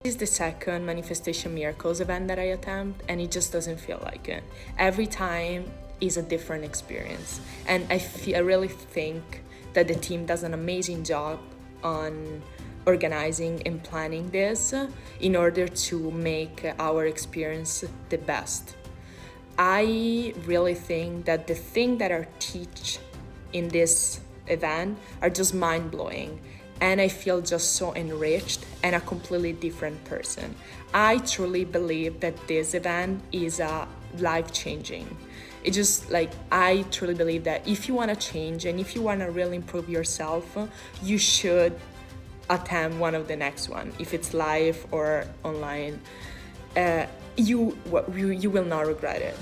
This is the second Manifestation Miracles event that I attempt, and it just doesn't feel like it. Every time is a different experience, and I really think that the team does an amazing job on organizing and planning this in order to make our experience the best. I really think that the thing that I teach in this event are just mind-blowing, and I feel just so enriched and a completely different person. I truly believe that this event is life-changing. It's just like, I truly believe that if you want to change and if you want to really improve yourself, you should attend one of the next one, if it's live or online. You will not regret it.